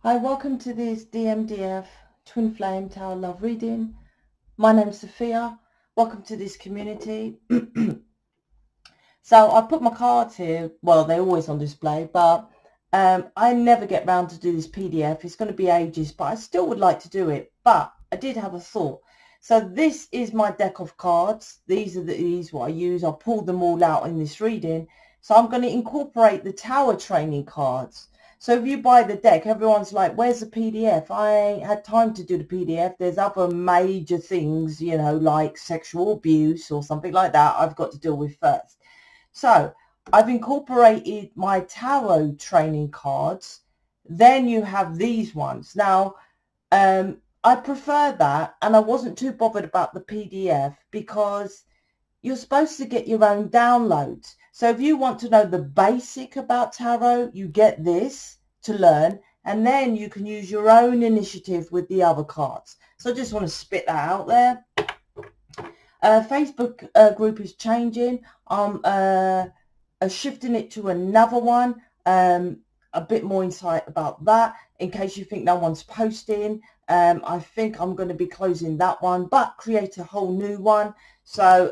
Hi, welcome to this DMDF Twin Flame Tower Love reading. My name's Sophia. Welcome to this community. So I put my cards here. Well, they're always on display, but I never get round to do this PDF. It's going to be ages, but I still would like to do it. But I did have a thought. So this is my deck of cards. These are what I use. I'll pull them all out in this reading. So I'm going to incorporate the Tower training cards. So if you buy the deck, everyone's like, where's the PDF? I ain't had time to do the PDF. There's other major things, you know, like sexual abuse or something like that I've got to deal with first. So I've incorporated my tarot training cards. Then you have these ones. Now, I prefer that, and I wasn't too bothered about the PDF because you're supposed to get your own downloads. So if you want to know the basic about tarot, you get this to learn, and then you can use your own initiative with the other cards. So I just want to spit that out there. Facebook group is changing. I'm shifting it to another one. A bit more insight about that in case you think no one's posting. I think I'm going to be closing that one, but create a whole new one. So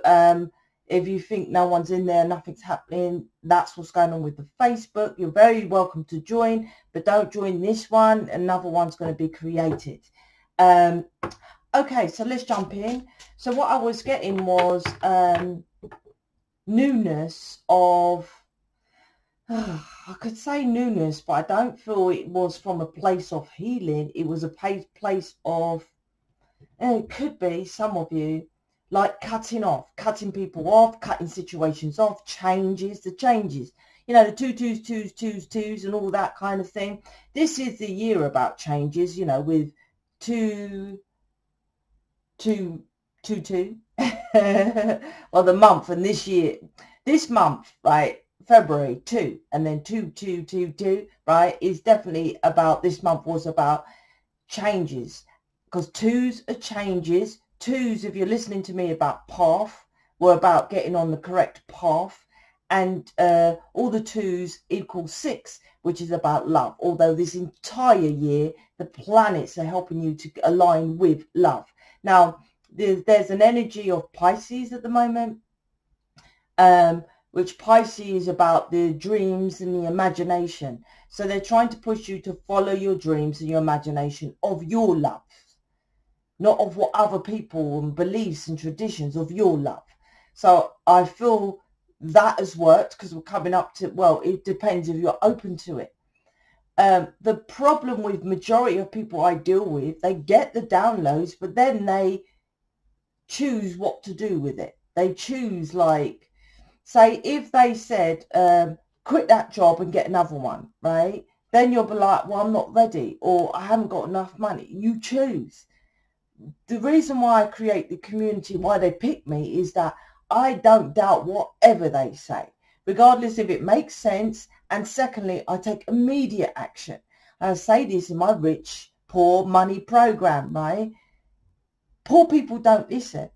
if you think no one's in there, nothing's happening, that's what's going on with the Facebook. You're very welcome to join, but don't join this one. Another one's going to be created. Okay, so let's jump in. So what I was getting was newness of, I could say newness, but I don't feel it was from a place of healing. It was a place of, and it could be some of you, like cutting people off, cutting situations off, the changes. You know, the twos, and all that kind of thing. This is the year about changes, you know, with 2, 2, 2, 2. Well, the month, and this month, right, February 2, and then 2, 2, 2, 2, right, is definitely about, this month was about changes, because twos are changes. Twos, if you're listening to me about path, were about getting on the correct path, and all the twos equal 6, which is about love. Although this entire year, the planets are helping you to align with love. Now, there's an energy of Pisces at the moment, which Pisces is about the dreams and the imagination. So they're trying to push you to follow your dreams and your imagination of your love, not of what other people and beliefs and traditions, of your love. So I feel that has worked, because we're coming up to, well, it depends if you're open to it. The problem with majority of people I deal with, they get the downloads, but then they choose what to do with it. They choose, like, say if they said, quit that job and get another one, right? Then you'll be like, well, I'm not ready, or I haven't got enough money. You choose. The reason why I create the community, why they pick me, is that I don't doubt whatever they say, regardless if it makes sense. And secondly, I take immediate action. And I say this in my Rich Poor Money program, right? Poor people don't listen.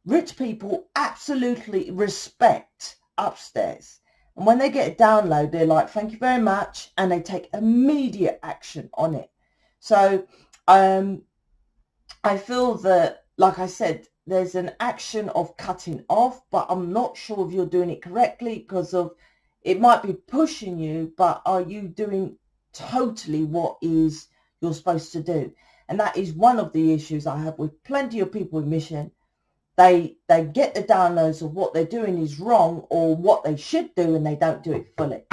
Rich people absolutely respect upstairs. And when they get a download, they're like, thank you very much. And they take immediate action on it. So I feel that, like I said, there's an action of cutting off, but I'm not sure if you're doing it correctly, because of, it might be pushing you, but are you doing totally what is you're supposed to do? And that is one of the issues I have with plenty of people in mission. They get the downloads of what they're doing is wrong, or what they should do, and they don't do it fully.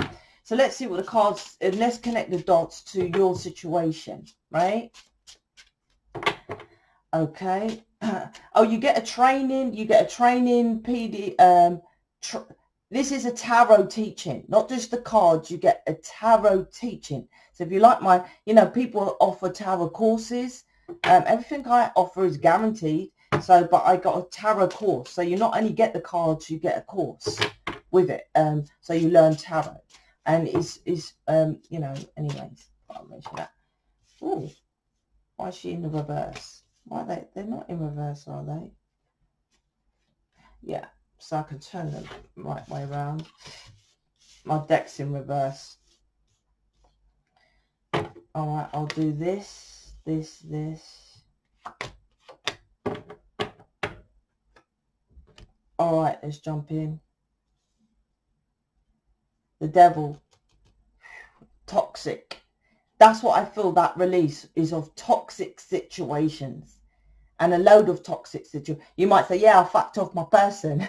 So let's see what the cards, and let's connect the dots to your situation, right? Okay. Oh, you get a training PD. This is a tarot teaching, not just the cards. You get a tarot teaching. So if you like my, you know, people offer tarot courses. Everything I offer is guaranteed. So, but I got a tarot course. So you not only get the cards, you get a course with it. So you learn tarot, and it's you know, anyways, I'll mention that. Oh, why is she in the reverse? Why they're not in reverse, are they? Yeah, so I can turn them right way around. My deck's in reverse. All right, I'll do this, this. All right, let's jump in. The devil. Toxic. That's what I feel that release is, of toxic situations. And a load of toxic situations. You might say, yeah, I fucked off my person.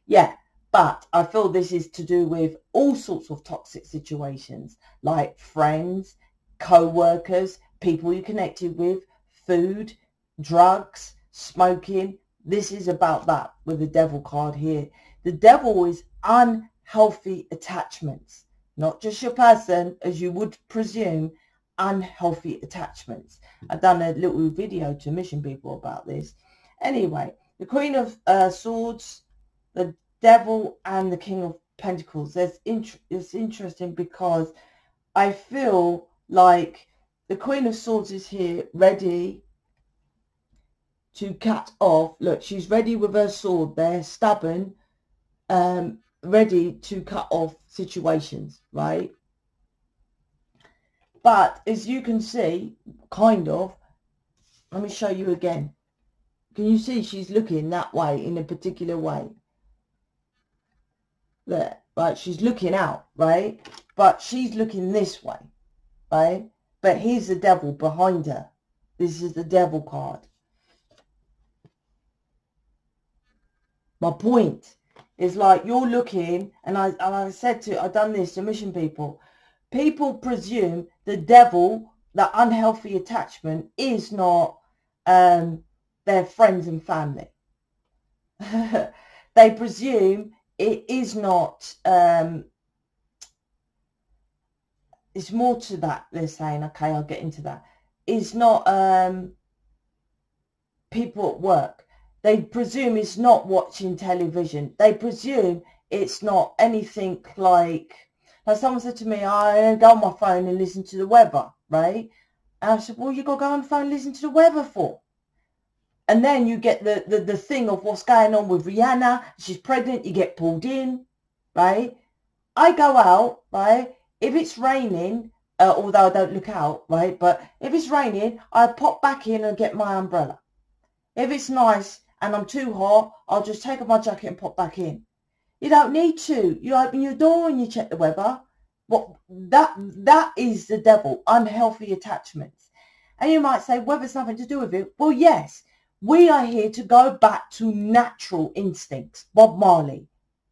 Yeah, but I feel this is to do with all sorts of toxic situations, like friends, co-workers, people you connected with, food, drugs, smoking. This is about that with the devil card here. The devil is unhealthy attachments, not just your person, as you would presume, unhealthy attachments. I've done a little video to mission people about this. Anyway, the Queen of Swords, the Devil, and the King of Pentacles. It's interesting because I feel like the Queen of Swords is here ready to cut off. Look, she's ready with her sword there, stubborn, ready to cut off situations, right? But as you can see, kind of, let me show you again. Can you see she's looking that way, in a particular way? There, right? She's looking out, right? But she's looking this way, right? But here's the devil behind her. This is the devil card. My point is, like, you're looking, and I said to, I've done this to mission people. People presume the devil, the unhealthy attachment, is not their friends and family. They presume it is not, it's more to that. They're saying, okay, I'll get into that. It's not people at work. They presume it's not watching television. They presume it's not anything like someone said to me, I go on my phone and listen to the weather, right? And I said, well, you got to go on the phone and listen to the weather for? And then you get the thing of what's going on with Rihanna. She's pregnant, you get pulled in, right? I go out, right? If it's raining, although I don't look out, right? But if it's raining, I pop back in and get my umbrella. If it's nice and I'm too hot, I'll just take off my jacket and pop back in. You don't need to. You open your door and you check the weather. Well, that is the devil, unhealthy attachments. And you might say, weather's nothing to do with it. Well, yes, we are here to go back to natural instincts. Bob Marley,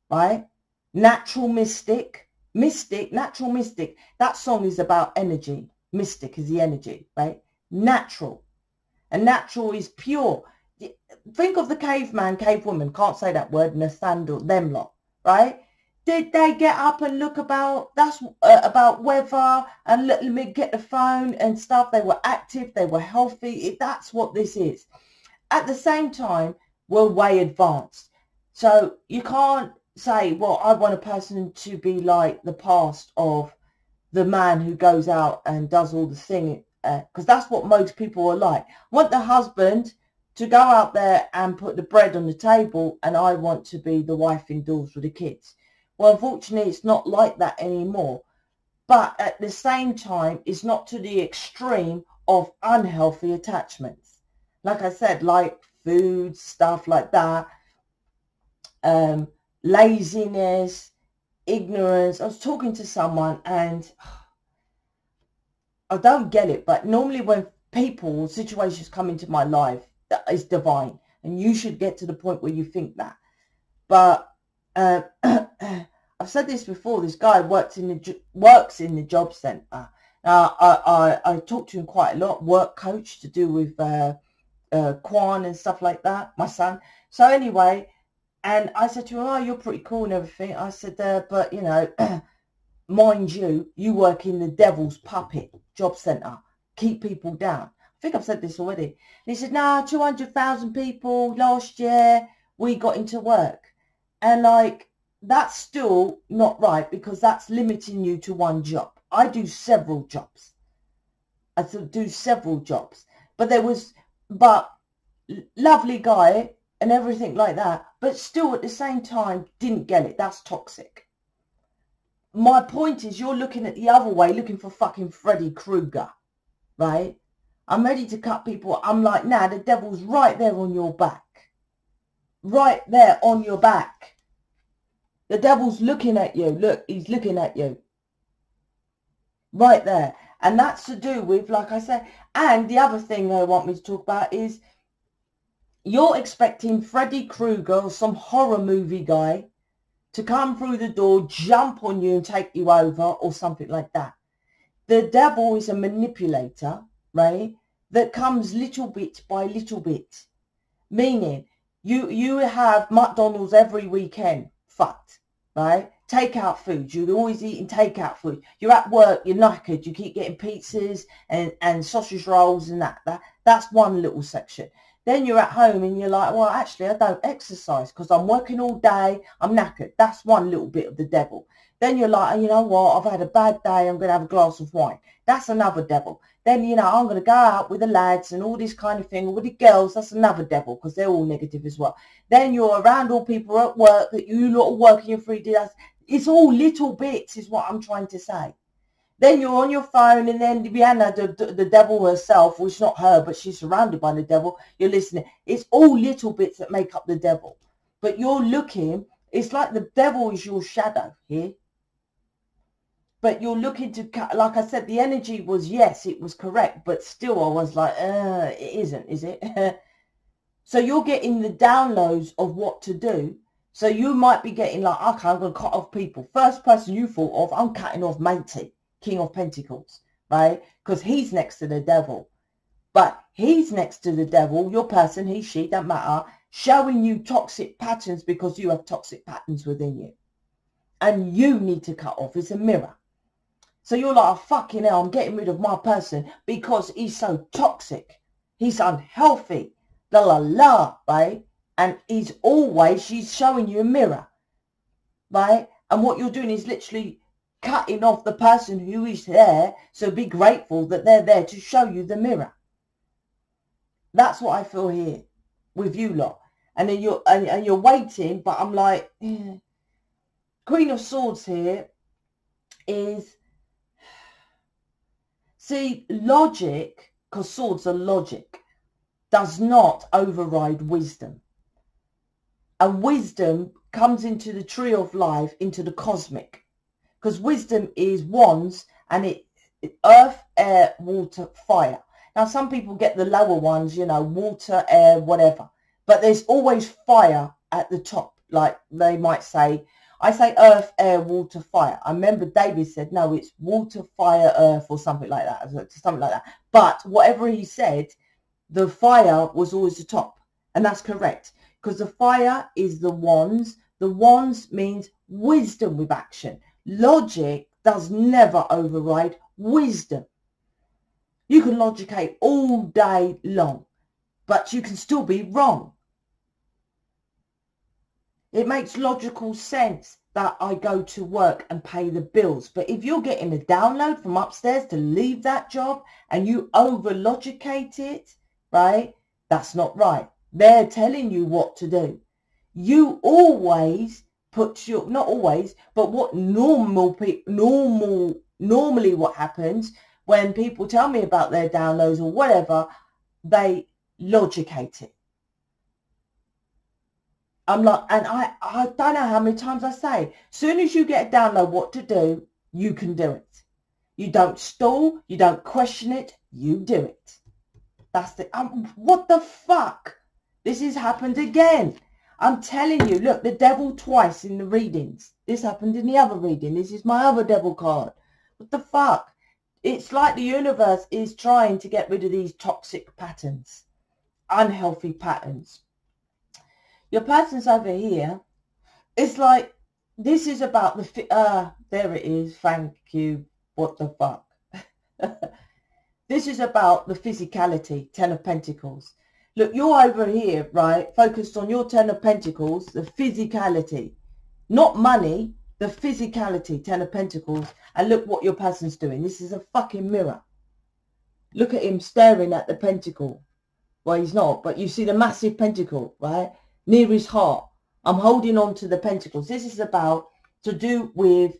right? Natural mystic, natural mystic. That song is about energy. Mystic is the energy, right? Natural. And natural is pure. Think of the caveman, cavewoman, can't say that word, in a sandal, them lot, right? Did they get up and look about, that's about weather, and let me get the phone and stuff? They were active, they were healthy. That's what this is. At the same time, we're way advanced. So you can't say, well, I want a person to be like the past of the man who goes out and does all the thing, because that's what most people are like. I want the husband to go out there and put the bread on the table, and I want to be the wife indoors with the kids. Well, unfortunately, it's not like that anymore. But at the same time, it's not to the extreme of unhealthy attachments. Like I said, like food, stuff like that, laziness, ignorance. I was talking to someone and I don't get it, but normally when people, situations come into my life, that is divine, and you should get to the point where you think that. But I've said this before. This guy works in the job centre. I talk to him quite a lot. Work coach to do with Quan and stuff like that. My son. So anyway, and I said to him, "Oh, you're pretty cool and everything." I said, "But you know, mind you, you work in the devil's puppet job centre. Keep people down." I think I've said this already. And he said, "No, 200,000 people last year we got into work." And like, that's still not right, because that's limiting you to one job. I do several jobs. But lovely guy and everything like that, but still at the same time didn't get it. That's toxic. my point is, you're looking at the other way, looking for fucking Freddy Krueger, right? I'm ready to cut people. I'm like, nah, the devil's right there on your back. Right there on your back. The devil's looking at you. Look, he's looking at you. Right there. And that's to do with, like I said, and the other thing they want me to talk about is you're expecting Freddy Krueger or some horror movie guy to come through the door, jump on you and take you over or something like that. The devil is a manipulator, right, that comes little bit by little bit. Meaning, you have McDonald's every weekend, fucked, right? Takeout food, you're always eating takeout food. You're at work, you're knackered, you keep getting pizzas and sausage rolls and that's one little section. Then you're at home and you're like, well, actually, I don't exercise because I'm working all day, I'm knackered. That's one little bit of the devil. Then you're like, you know what, I've had a bad day, I'm going to have a glass of wine. That's another devil. Then, you know, I'm going to go out with the lads and all this kind of thing, or with the girls, that's another devil because they're all negative as well. Then you're around all people at work that you lot are working your 3 days. It's all little bits is what I'm trying to say. Then you're on your phone and then Rihanna, the devil herself, well, it's not her, but she's surrounded by the devil. You're listening. It's all little bits that make up the devil. But you're looking, it's like the devil is your shadow here. But you're looking to, like I said, the energy was, yes, it was correct. But still I was like, it isn't, is it? So you're getting the downloads of what to do. So you might be getting like, okay, I'm going to cut off people. First person you thought of, I'm cutting off Matey, King of Pentacles, right? Because he's next to the devil. But he's next to the devil, your person, he, she, don't matter, showing you toxic patterns because you have toxic patterns within you. And you need to cut off. It's a mirror. So you're like, oh, fucking hell, I'm getting rid of my person because he's so toxic. He's unhealthy. La la la, right? And she's showing you a mirror, right? And what you're doing is literally cutting off the person who is there. So be grateful that they're there to show you the mirror. That's what I feel here with you lot. And then you're waiting, but I'm like, Queen of Swords here is, see, logic, because swords are logic, does not override wisdom. And wisdom comes into the tree of life, into the cosmic. Because wisdom is wands and it earth, air, water, fire. Now, some people get the lower ones, you know, water, air, whatever. But there's always fire at the top. Like they might say, I say earth, air, water, fire. I remember David said, no, it's water, fire, earth or something like that. Something like that. But whatever he said, the fire was always the top. And that's correct. Because the fire is the wands. The wands means wisdom with action. Logic does never override wisdom. You can logicate all day long, but you can still be wrong. It makes logical sense that I go to work and pay the bills. But if you're getting a download from upstairs to leave that job and you over-logicate it, right, that's not right. They're telling you what to do. You always put your, not always, but what normally what happens when people tell me about their downloads or whatever, they logicate it. I'm like, and I don't know how many times I say, soon as you get a download what to do, you can do it. You don't stall, you don't question it, you do it. That's the, what the fuck? This has happened again. I'm telling you, look, the devil twice in the readings. This happened in the other reading. This is my other devil card. What the fuck? It's like the universe is trying to get rid of these toxic patterns, unhealthy patterns. Your person's over here. It's like, this is about the, there it is. Thank you. What the fuck? This is about the physicality, 10 of Pentacles. Look, you're over here, right, focused on your 10 of Pentacles, the physicality. Not money, the physicality, 10 of Pentacles. And look what your person's doing. This is a fucking mirror. Look at him staring at the pentacle. Well, he's not, but you see the massive pentacle, right, near his heart. I'm holding on to the pentacles. This is about to do with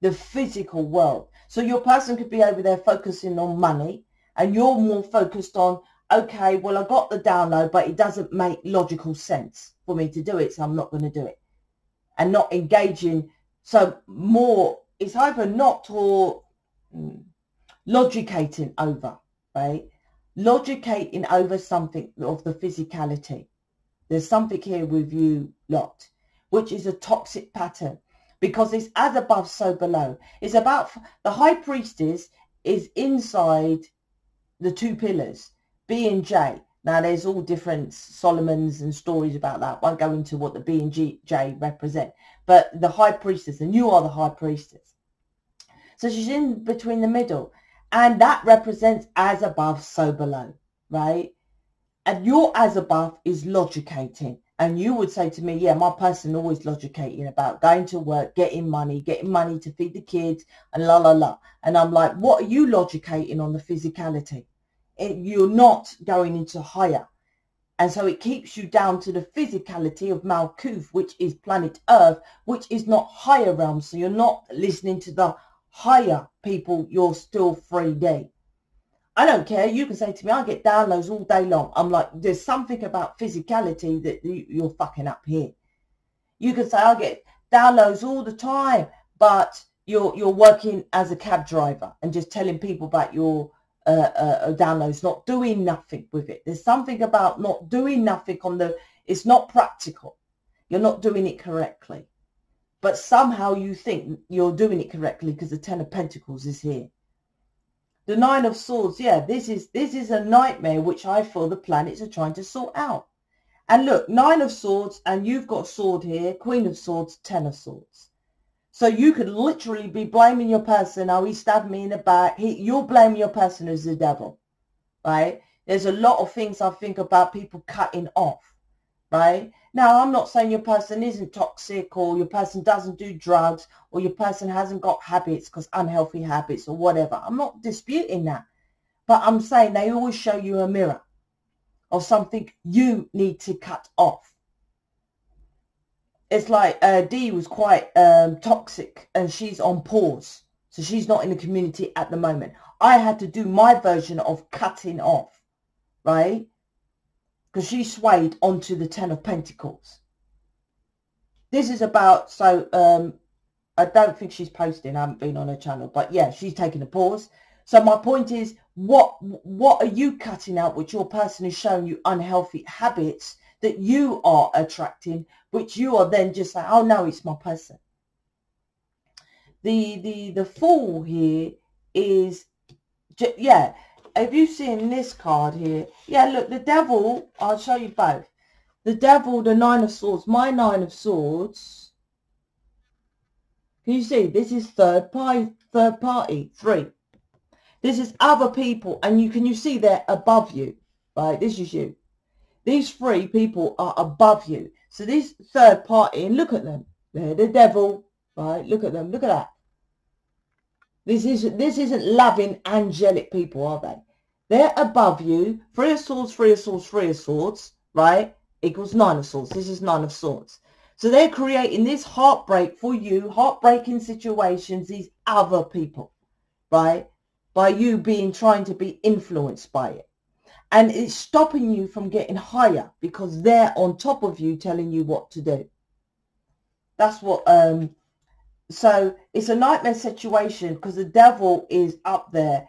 the physical world. So your person could be over there focusing on money, and you're more focused on, okay, well, I got the download, but it doesn't make logical sense for me to do it, so I'm not going to do it. And not engaging. So more, it's either not or logicating over, right? Logicating over something of the physicality. There's something here with you lot, which is a toxic pattern, because it's as above, so below. It's about, the high priestess is inside the two pillars, B and J. Now, there's all different Solomons and stories about that. I won't go into what the B and J represent. But the high priestess, and you are the high priestess. So she's in between the middle. And that represents as above, so below, right? And your as above is logicating. And you would say to me, yeah, my person always logicating about going to work, getting money to feed the kids, and la, la, la. And I'm like, what are you logicating on the physicality? You're not going into higher. And so it keeps you down to the physicality of Malkuth, which is planet Earth, which is not higher realms. So you're not listening to the higher people. You're still 3D. I don't care. You can say to me, I get downloads all day long. I'm like, there's something about physicality that you're fucking up here. You can say, I get downloads all the time, but you're working as a cab driver and just telling people about your downloads, not doing nothing with it. There's something about not doing nothing it's not practical. You're not doing it correctly. But somehow you think you're doing it correctly because the Ten of Pentacles is here. The Nine of Swords, yeah, this is a nightmare which I feel the planets are trying to sort out. And look, Nine of Swords, and you've got a sword here, Queen of Swords, Ten of Swords. So you could literally be blaming your person, oh, he stabbed me in the back. You're blaming your person as the devil, right? There's a lot of things I think about people cutting off, right? Now, I'm not saying your person isn't toxic, or your person doesn't do drugs, or your person hasn't got habits, because unhealthy habits or whatever. I'm not disputing that. But I'm saying they always show you a mirror of something you need to cut off. It's like Dee was quite toxic, and she's on pause. So she's not in the community at the moment. I had to do my version of cutting off, right? Because she swayed onto the Ten of Pentacles. This is about, so I don't think she's posting. I haven't been on her channel. But yeah, she's taking a pause. So my point is, what are you cutting out which your person is showing you unhealthy habits that you are attracting, which you are then just saying, oh no, it's my person. The Fool here is, yeah, have you seen this card here? Yeah, look, the Devil, I'll show you both. The Devil, the Nine of Swords, my Nine of Swords. Can you see? This is third party, 3. This is other people, and you see they're above you, right? This is you. These 3 people are above you. So this third party, and look at them. They're the devil, right? Look at them. Look at that. This isn't loving, angelic people, are they? They're above you. 3 of Swords, 3 of Swords, 3 of Swords, right? Equals 9 of Swords. This is 9 of Swords. So they're creating this heartbreak for you, heartbreaking situations, these other people, right? By you trying to be influenced by it. And it's stopping you from getting higher because they're on top of you telling you what to do. That's what, so it's a nightmare situation because the devil is up there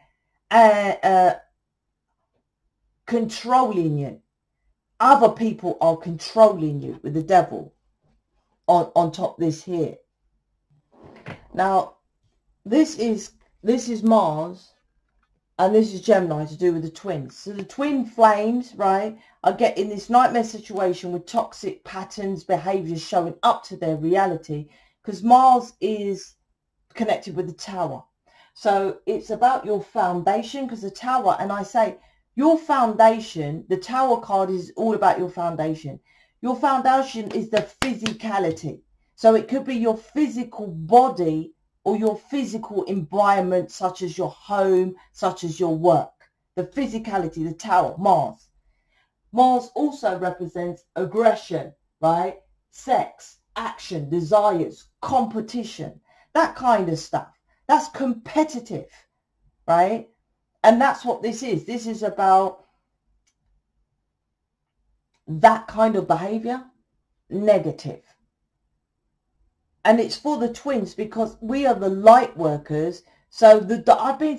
controlling you. Other people are controlling you with the devil on top of this here. Now, this is Mars. And this is Gemini, to do with the twins. So the twin flames, right, are getting this nightmare situation with toxic patterns, behaviours showing up to their reality. Because Mars is connected with the Tower. So it's about your foundation, because the Tower, and I say, your foundation, the Tower card is all about your foundation. Your foundation is the physicality. So it could be your physical body, or your physical environment, such as your home, such as your work. The physicality, the Tower, Mars. Mars also represents aggression, right? Sex, action, desires, competition. that kind of stuff. That's competitive, right? And that's what this is. This is about that kind of behavior, negative. And it's for the twins because we are the light workers. So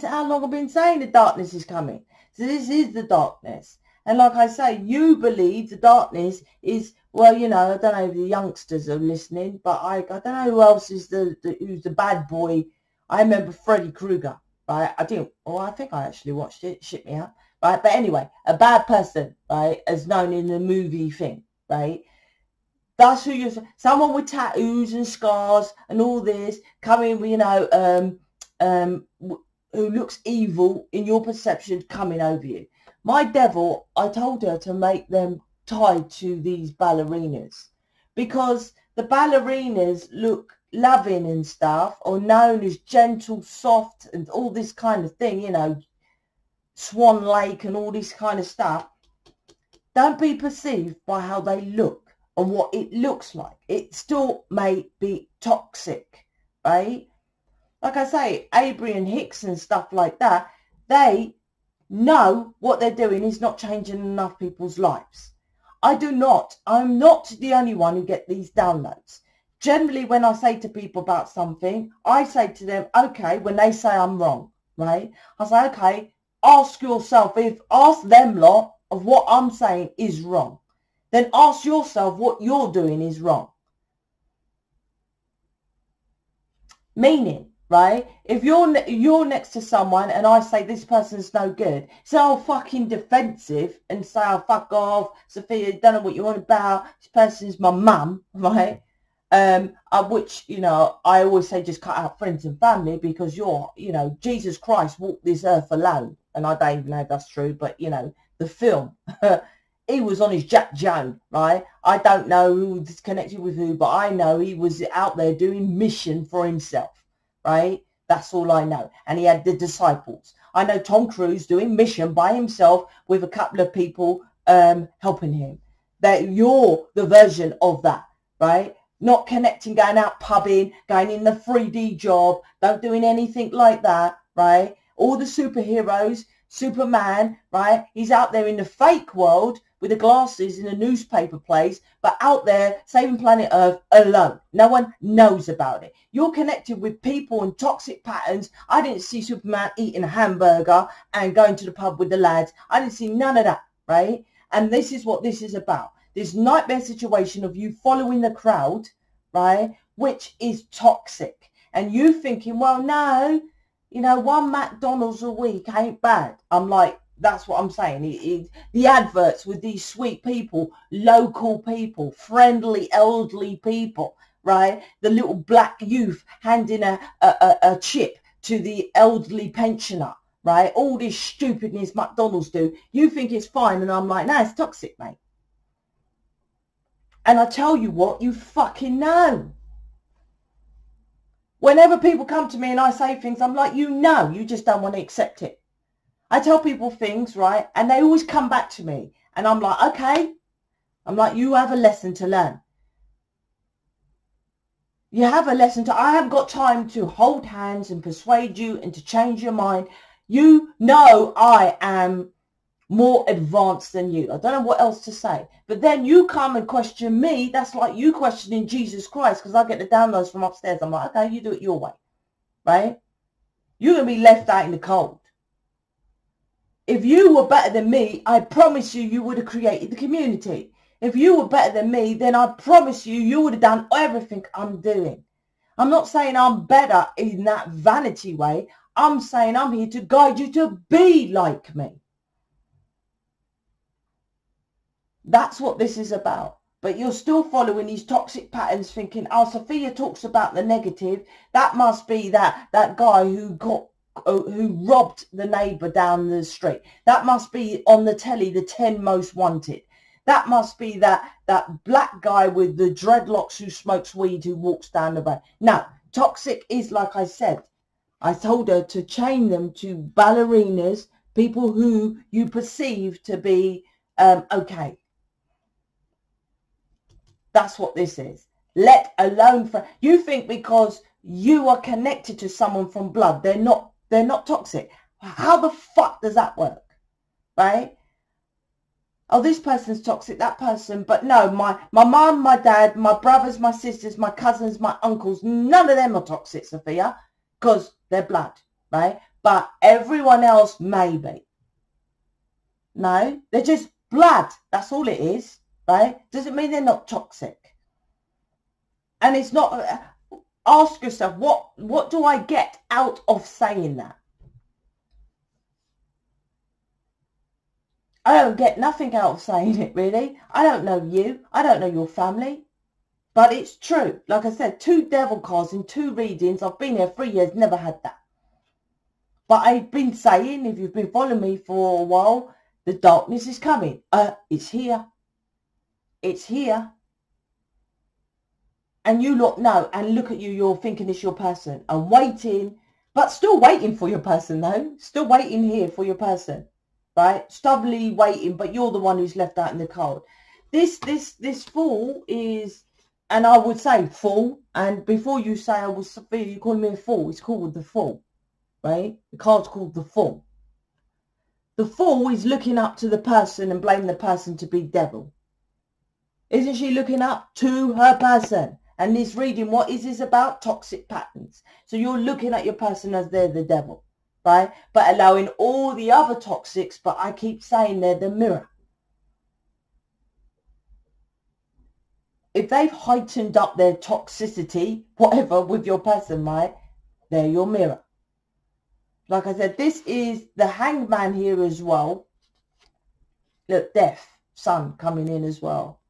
how long I've been saying the darkness is coming. So this is the darkness. And like I say, you believe the darkness is, well, you know, I don't know if the youngsters are listening, but I don't know who else is who's the bad boy. I remember Freddy Krueger, right? I think I actually watched it, shit me out, right? But anyway, a bad person, right, as known in the movie thing, right? That's who you're, someone with tattoos and scars and all this, coming, you know, who looks evil in your perception, coming over you. My devil, I told her to make them tied to these ballerinas because the ballerinas look loving and stuff, or known as gentle, soft, and all this kind of thing, you know, Swan Lake and all this kind of stuff. Don't be perceived by how they look and what it looks like. It still may be toxic, right? Like I say, Avery and Hicks and stuff like that, they know what they're doing is not changing enough people's lives. I'm not the only one who get these downloads. Generally, when I say to people about something, I say to them, okay, when they say I'm wrong, right? I say, okay, ask them lot of what I'm saying is wrong. Then ask yourself what you're doing is wrong. Meaning, right? If you're next to someone and I say this person's no good, it's all fucking defensive and say, oh, fuck off, Sophia, don't know what you're on about. This person's my mum, right? Which, you know, I always say just cut out friends and family because you're, you know, Jesus Christ walked this earth alone. And I don't even know if that's true, but, you know, the film, he was on his Jack Joan, right? I don't know who's connected with who, but I know he was out there doing mission for himself, right? That's all I know. And he had the disciples. I know Tom Cruise doing mission by himself with a couple of people helping him. That you're the version of that, right? Not connecting, going out pubbing, going in the 3D job, not doing anything like that, right? All the superheroes, Superman, right? He's out there in the fake world with the glasses in a newspaper place, but out there saving planet Earth alone. No one knows about it. You're connected with people and toxic patterns. I didn't see Superman eating a hamburger and going to the pub with the lads. I didn't see none of that, right? And this is what this is about. This nightmare situation of you following the crowd, right, which is toxic. And you thinking, well, no, you know, one McDonald's a week ain't bad. I'm like, that's what I'm saying. The adverts with these sweet people, local people, friendly, elderly people, right? The little black youth handing a chip to the elderly pensioner, right? All this stupidness McDonald's do. You think it's fine. And I'm like, no, it's toxic, mate. And I tell you what, you fucking know. Whenever people come to me and I say things, I'm like, you know, you just don't want to accept it. I tell people things, right? And they always come back to me. And I'm like, okay. I'm like, you have a lesson to learn. You have a lesson to, I haven't got time to hold hands and persuade you and to change your mind. You know I am more advanced than you. I don't know what else to say. But then you come and question me. That's like you questioning Jesus Christ, because I get the downloads from upstairs. I'm like, okay, you do it your way, right? You're going to be left out in the cold. If you were better than me, I promise you, you would have created the community. If you were better than me, then I promise you, you would have done everything I'm doing. I'm not saying I'm better in that vanity way. I'm saying I'm here to guide you to be like me. That's what this is about. But you're still following these toxic patterns thinking, oh, Sophia talks about the negative. That must be that guy who robbed the neighbour down the street. That must be on the telly, the 10 most wanted. That must be that black guy with the dreadlocks who smokes weed who walks down the road. No, toxic is, like I said, I told her to chain them to ballerinas, people who you perceive to be okay. That's what this is. Let alone for, you think because you are connected to someone from blood. They're not toxic. How the fuck does that work? Right? Oh, this person's toxic, that person. But no, my mum, my dad, my brothers, my sisters, my cousins, my uncles, none of them are toxic, Sophia, because they're blood, right? But everyone else maybe. No, they're just blood. That's all it is, right? Doesn't mean they're not toxic. And it's not... Ask yourself, what do I get out of saying that? I don't get nothing out of saying it, really. I don't know you. I don't know your family. But it's true. Like I said, 2 devil cards in 2 readings. I've been here 3 years, never had that. But I've been saying, if you've been following me for a while, the darkness is coming. It's here. It's here. And you lot know, and look at you, you're thinking it's your person. I'm waiting, but still waiting for your person, though. Still waiting here for your person. Right, stubbornly waiting, but you're the one who's left out in the cold. This fool is, and I would say fool, and before you say I was Sophia, you call me a fool. It's called the fool, right? The card's called the fool. The fool is looking up to the person and blaming the person to be devil. Isn't she looking up to her person? And this reading, what is this about? Toxic patterns. So you're looking at your person as they're the devil. Right? But allowing all the other toxics, but I keep saying they're the mirror. If they've heightened up their toxicity, whatever, with your person, right, they're your mirror. Like I said, this is the hangman here as well. Look, death, sun coming in as well.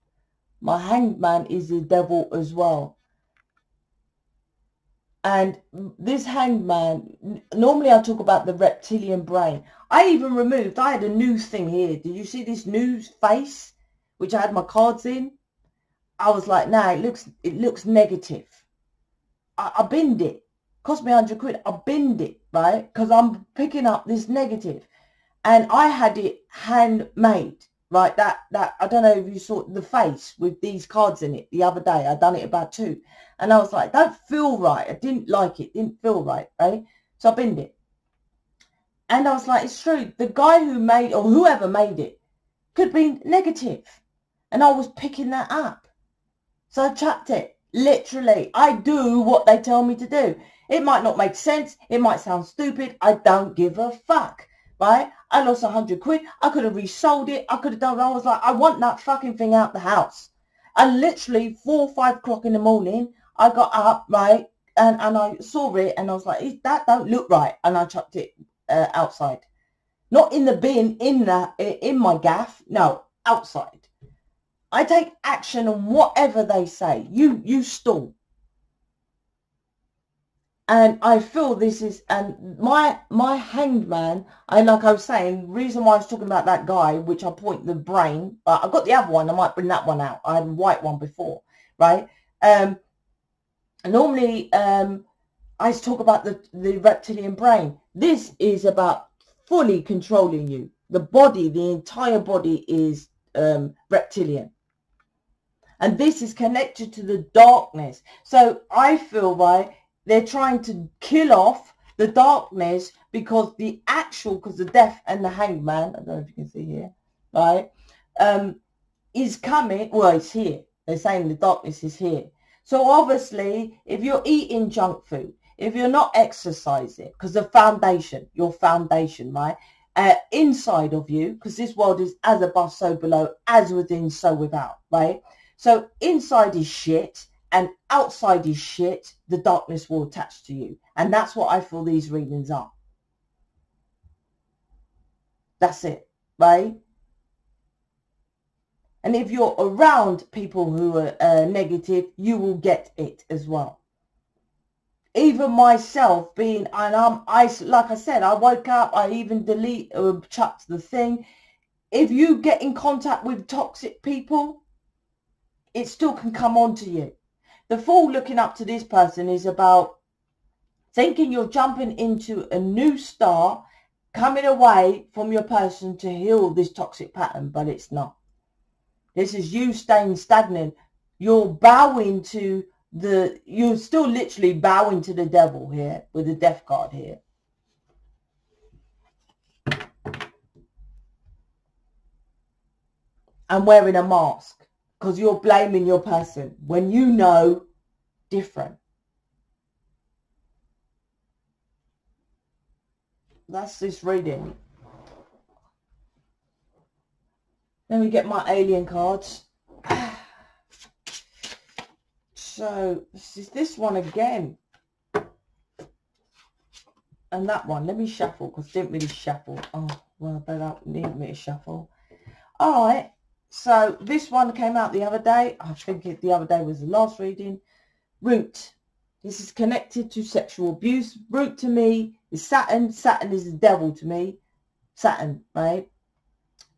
My hangman is the devil as well. And this hangman, normally I talk about the reptilian brain. I even removed, I had a new thing here. Did you see this new face, which I had my cards in? I was like, nah, it looks negative. I binned it. Cost me 100 quid. I binned it, right? Because I'm picking up this negative. And I had it handmade, right? That I don't know if you saw the face with these cards in it the other day. I done it about 2. And I was like, don't feel right. I didn't like it. Didn't feel right, right? So I binned it. And I was like, it's true. The guy who made, or whoever made it, could be negative. And I was picking that up. So I chucked it. Literally, I do what they tell me to do. It might not make sense. It might sound stupid. I don't give a fuck, right? I lost 100 quid. I could have resold it. I could have done, I was like, I want that fucking thing out the house. And literally 4 or 5 o'clock in the morning, I got up, right, and I saw it, and I was like, that don't look right, and I chucked it outside. Not in the bin, in my gaff, no, outside. I take action on whatever they say. You stall. And I feel this is, and my hanged man, like I was saying, the reason why I was talking about that guy, which I point the brain, but I've got the other one, I might bring that one out. I had a white one before, right? Normally, I talk about the reptilian brain. This is about fully controlling you. The body, the entire body is reptilian. And this is connected to the darkness. So I feel, right, they're trying to kill off the darkness because the death and the hangman, I don't know if you can see here, right, is coming, well, it's here. They're saying the darkness is here. So obviously, if you're eating junk food, if you're not exercising, because the foundation, your foundation, right, inside of you, because this world is as above, so below, as within, so without, right? So inside is shit and outside is shit, the darkness will attach to you. And that's what I feel these readings are. That's it, right? And if you're around people who are negative, you will get it as well. Even myself being, and like I said, I woke up, I even chucked the thing. If you get in contact with toxic people, it still can come onto you. The fool looking up to this person is about thinking you're jumping into a new star, coming away from your person to heal this toxic pattern, but it's not. This is you staying stagnant. You're bowing to you're still literally bowing to the devil here with the death card here. And wearing a mask because you're blaming your person when you know different. That's this reading. Let me get my alien cards. So this is this one again. And that one. Let me shuffle because I didn't really shuffle. Oh, well, they don't need me to shuffle. All right. So this one came out the other day. I think the other day was the last reading. Root. This is connected to sexual abuse. Root to me is Saturn. Saturn is the devil to me. Saturn, right?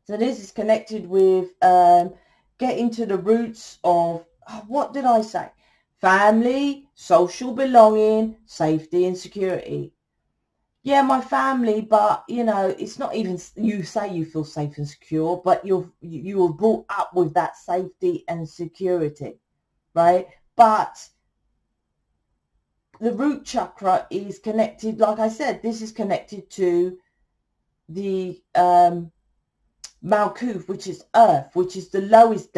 So this is connected with getting to the roots of, what did I say? Family, social belonging, safety and security. Yeah, my family, but, you know, it's not even, you say you feel safe and secure, but you were brought up with that safety and security, right? But the root chakra is connected, like I said, this is connected to the Malkuth, which is earth, which is the lowest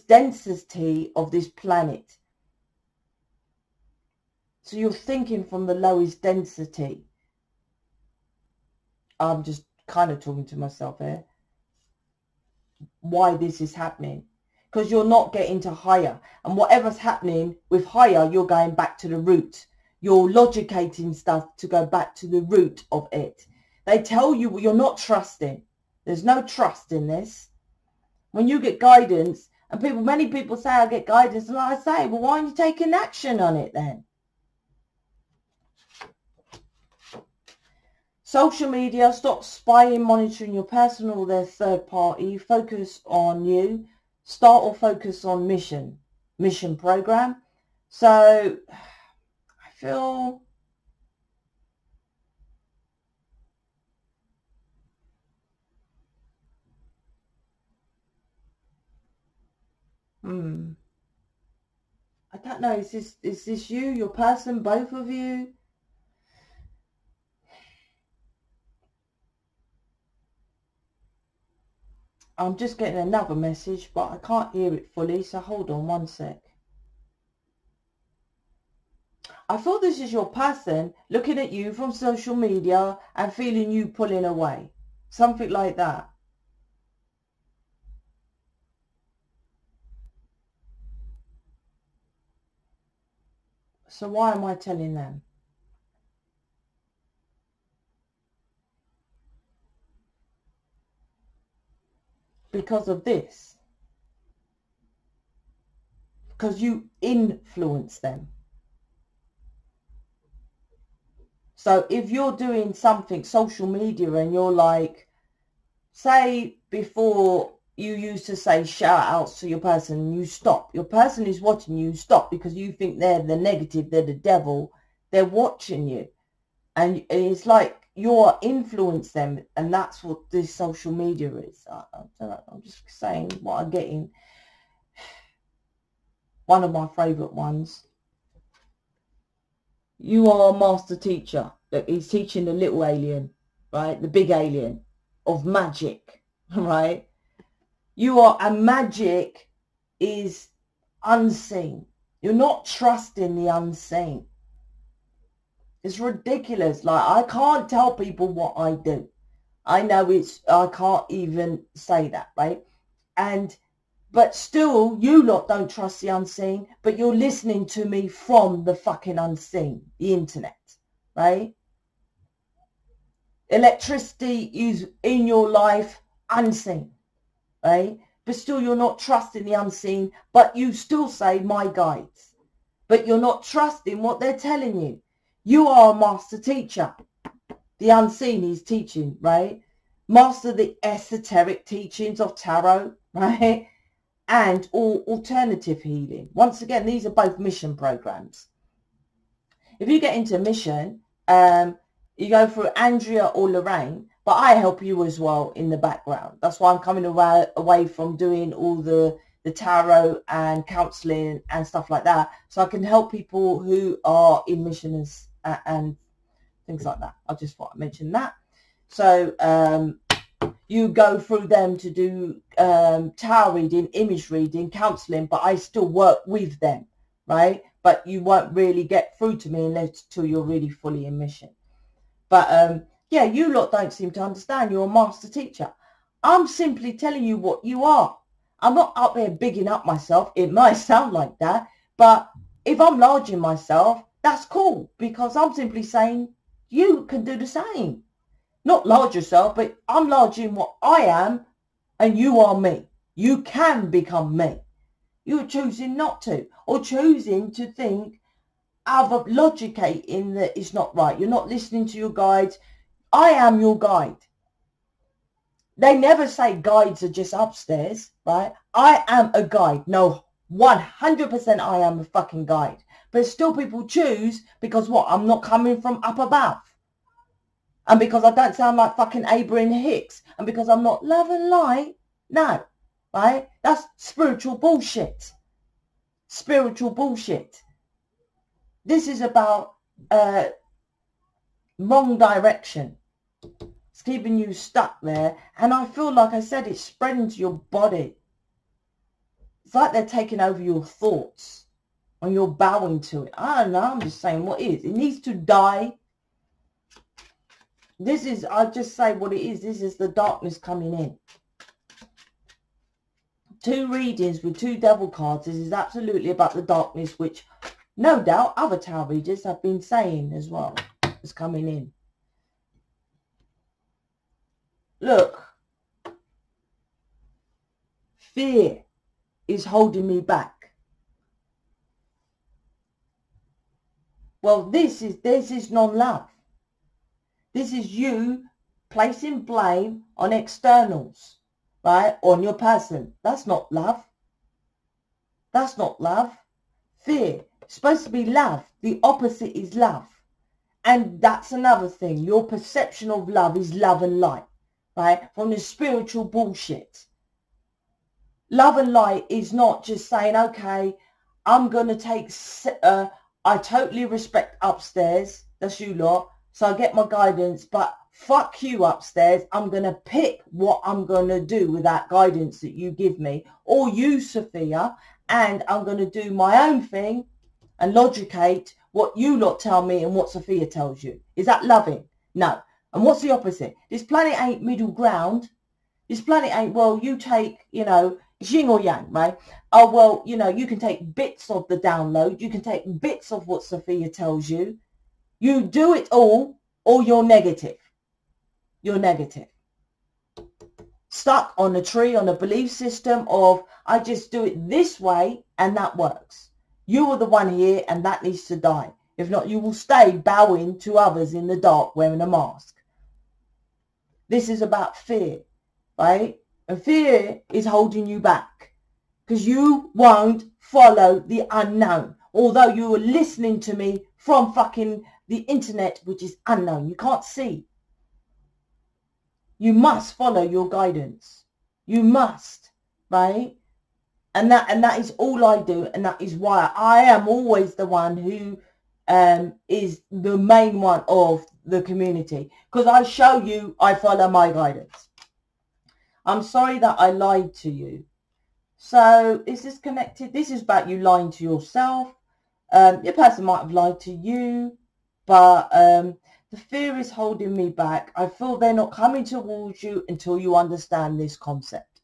density of this planet. So you're thinking from the lowest density. I'm just kind of talking to myself here. Why this is happening. Because you're not getting to higher. And whatever's happening with higher, you're going back to the root. You're logicating stuff to go back to the root of it. They tell you you're not trusting. There's no trust in this. When you get guidance, and many people say I get guidance, and I say, well, why aren't you taking action on it then? Social media, stop spying, monitoring your personal or their third party. Focus on you. Start or focus on mission program. So I feel I don't know, is this you, your person, both of you? I'm just getting another message, but I can't hear it fully, so hold on one sec. I feel this is your person looking at you from social media and feeling you pulling away. Something like that. So why am I telling them? Because of this. Because you influence them. So if you're doing something, social media, and you're like, say before you used to say shout outs to your person, and you stop. Your person is watching you, stop, because you think they're the negative, they're the devil. They're watching you. And it's like you're influence them, and that's what this social media is. I don't know, I'm just saying what I'm getting. One of my favourite ones. You are a master teacher. Look, he's teaching the little alien, right? The big alien of magic, right? You are, and magic is unseen. You're not trusting the unseen. It's ridiculous. Like, I can't tell people what I do. I know I can't even say that, right? But still, you lot don't trust the unseen, but you're listening to me from the fucking unseen, the internet, right? Electricity is in your life, unseen, right? But still, you're not trusting the unseen, but you still say my guides. But you're not trusting what they're telling you. You are a master teacher. The unseen is teaching, right? Master the esoteric teachings of tarot, right? And all alternative healing. Once again, these are both mission programs. If you get into mission, you go through Andrea or Lorraine, but I help you as well in the background. That's why I'm coming away from doing all the the tarot and counselling and stuff like that. So I can help people who are in missions and things like that. I just thought I'd mention that. So you go through them to do tarot reading, image reading, counselling, but I still work with them, right? But you won't really get through to me until you're really fully in mission. But yeah, you lot don't seem to understand. You're a master teacher. I'm simply telling you what you are. I'm not up there bigging up myself. It might sound like that, but if I'm larging myself, that's cool, because I'm simply saying you can do the same. Not large yourself, but I'm large in what I am, and you are me. You can become me. You're choosing not to, or choosing to think, logicating that it's not right. You're not listening to your guides. I am your guide. They never say guides are just upstairs, right? I am a guide. No, 100% I am a fucking guide. But still people choose because what? I'm not coming from up above. And because I don't sound like fucking Abraham Hicks. And because I'm not love and light. No, right? That's spiritual bullshit. Spiritual bullshit. This is about wrong direction. It's keeping you stuck there. And I feel like I said, it's spreading to your body. It's like they're taking over your thoughts and you're bowing to it. I don't know. I'm just saying what is. It needs to die. This is, I'll just say what it is. This is the darkness coming in. 2 readings with 2 devil cards. This is absolutely about the darkness, which no doubt other tarot readers have been saying as well. It's coming in. Look, fear is holding me back. Well, this is non-love. This is you placing blame on externals, right? On your person. That's not love. That's not love. Fear. It's supposed to be love. The opposite is love. And that's another thing. Your perception of love is love and light. Right? From the spiritual bullshit. Love and light is not just saying, okay, I'm going to take, I totally respect upstairs. That's you lot. So I get my guidance, but fuck you upstairs. I'm going to pick what I'm going to do with that guidance that you give me. Or you, Sophia. And I'm going to do my own thing and logicate what you lot tell me and what Sophia tells you. Is that loving? No. And what's the opposite? This planet ain't middle ground. This planet ain't, well, you take, you know, it's yin or yang, right? Oh, well, you know, you can take bits of the download. You can take bits of what Sophia tells you. You do it all, or you're negative. You're negative. Stuck on a tree, on a belief system of, I just do it this way and that works. You are the one here and that needs to die. If not, you will stay bowing to others in the dark wearing a mask. This is about fear, right? And fear is holding you back because you won't follow the unknown. Although you are listening to me from fucking the internet, which is unknown. You can't see. You must follow your guidance. You must, right? And that is all I do. And that is why I am always the one who is the main one of the community. Because I show you, I follow my guidance. I'm sorry that I lied to you. So is this connected? This is about you lying to yourself. Your person might have lied to you. But the fear is holding me back. I feel they're not coming towards you until you understand this concept.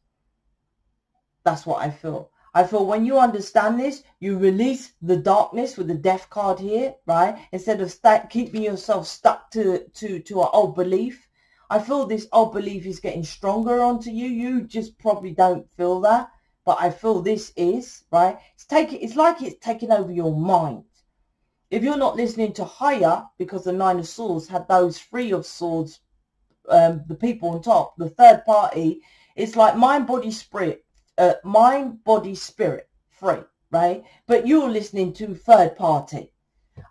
That's what I feel. I feel when you understand this, you release the darkness with the death card here, right? Instead of keeping yourself stuck to an old belief. I feel this old belief is getting stronger onto you. You just probably don't feel that. But I feel this is, right? It's like it's taking over your mind. If you're not listening to higher, because the 9 of Swords had those 3 of Swords, the people on top, the third party, it's like mind, body, spirit, free, right? But you're listening to third party.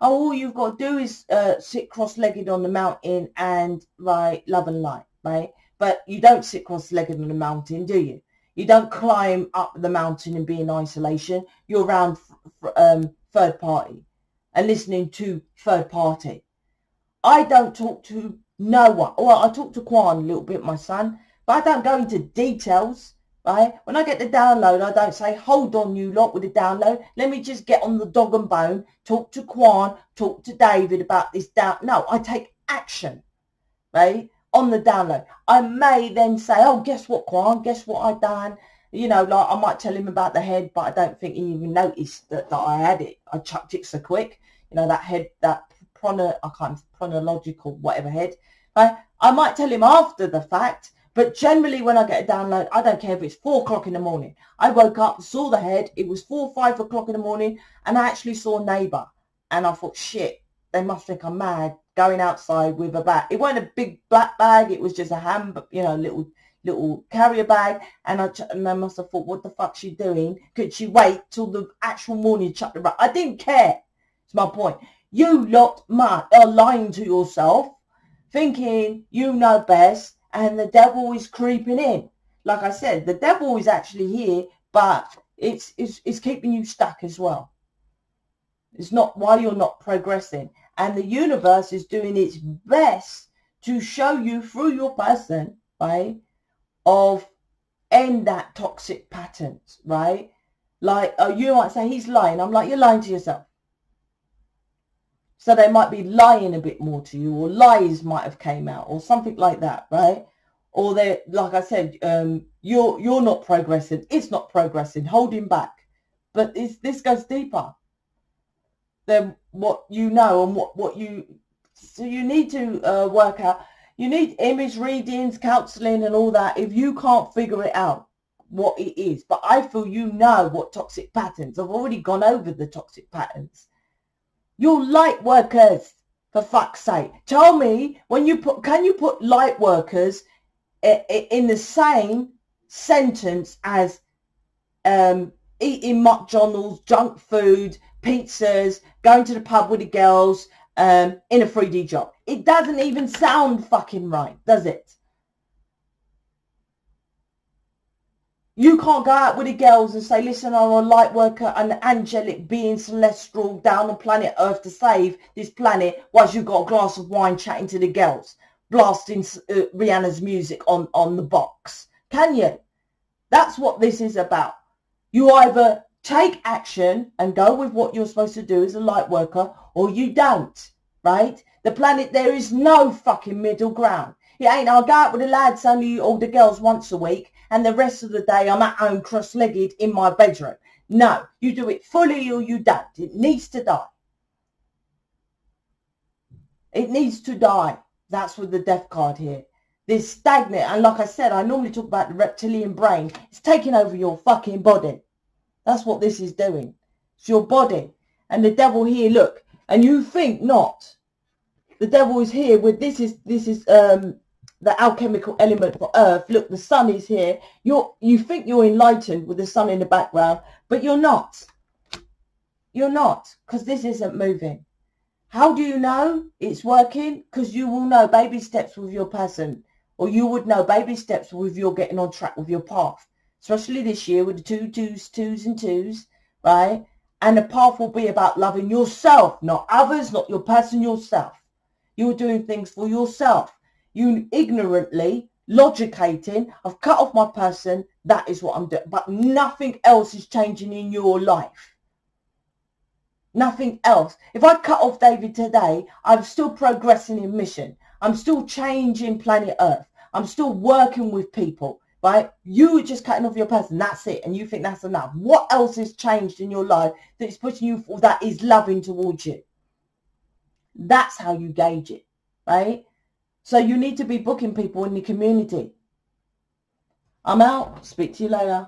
Oh, all you've got to do is sit cross-legged on the mountain and, right, love and light, right? But you don't sit cross-legged on the mountain, do you? You don't climb up the mountain and be in isolation. You're around third party and listening to third party. I don't talk to no one. Well, I talk to Quan a little bit, my son, but I don't go into details, right? When I get the download, I don't say, hold on, you lot, with the download. Let me just get on the dog and bone, talk to Quan, talk to David about this down. No, I take action, right, on the download. I may then say, oh, guess what, Quan? Guess what I done? You know, like I might tell him about the head, but I don't think he even noticed that I had it. I chucked it so quick. You know, that head, that chronological, whatever head. Right? I might tell him after the fact, but generally when I get a download, I don't care if it's 4 o'clock in the morning. I woke up, saw the head. It was 4 or 5 o'clock in the morning, and I actually saw a neighbour. And I thought, shit, they must think I'm mad going outside with a bag. It wasn't a big black bag. It was just a little carrier bag. And I must have thought, what the fuck's she doing? Could she wait till the actual morning to chuck the bag? I didn't care. It's my point. You lot are lying to yourself, thinking you know best, and the devil is creeping in. Like I said, the devil is actually here, but it's keeping you stuck as well. It's not why you're not progressing. And the universe is doing its best to show you through your person, right, of end that toxic patterns, right? Like, you might say, he's lying. I'm like, you're lying to yourself. So they might be lying a bit more to you, or lies might have came out, or something like that, right? Or they, like I said, you're not progressing. It's not progressing, holding back. But this goes deeper than what you know and what you. So you need to work out. You need image readings, counselling, and all that. If you can't figure it out, what it is, but I feel you know what toxic patterns. I've already gone over the toxic patterns. You're light workers, for fuck's sake. Tell me, can you put light workers in the same sentence as eating McDonald's, junk food, pizzas, going to the pub with the girls, in a 3D job? It doesn't even sound fucking right, does it? You can't go out with the girls and say, listen, I'm a light worker, an angelic being, celestial, down on planet Earth to save this planet, whilst you've got a glass of wine chatting to the girls, blasting Rihanna's music on the box. Can you? That's what this is about. You either take action and go with what you're supposed to do as a light worker, or you don't, right? The planet, there is no fucking middle ground. It ain't, I'll go out with the lads, only all the girls once a week, and the rest of the day I'm at home cross-legged in my bedroom. No, you do it fully or you don't. It needs to die. It needs to die. That's with the death card here. This stagnant, and like I said, I normally talk about the reptilian brain. It's taking over your fucking body. That's what this is doing. It's your body. And the devil here, look, and you think not. The devil is here with this is the alchemical element for Earth. Look, the sun is here. You think you're enlightened with the sun in the background, but you're not. You're not, because this isn't moving. How do you know it's working? Because you will know baby steps with your person, or you would know baby steps with your getting on track with your path, especially this year with the twos and twos, right? And the path will be about loving yourself, not others, not your person, yourself. You're doing things for yourself. You ignorantly, logicating, I've cut off my person, that is what I'm doing. But nothing else is changing in your life. Nothing else. If I cut off David today, I'm still progressing in mission. I'm still changing planet Earth. I'm still working with people, right? You are just cutting off your person, that's it. And you think that's enough. What else has changed in your life that is pushing you for, that is loving towards you? That's how you gauge it, right? So you need to be booking people in the community. I'm out. Speak to you later.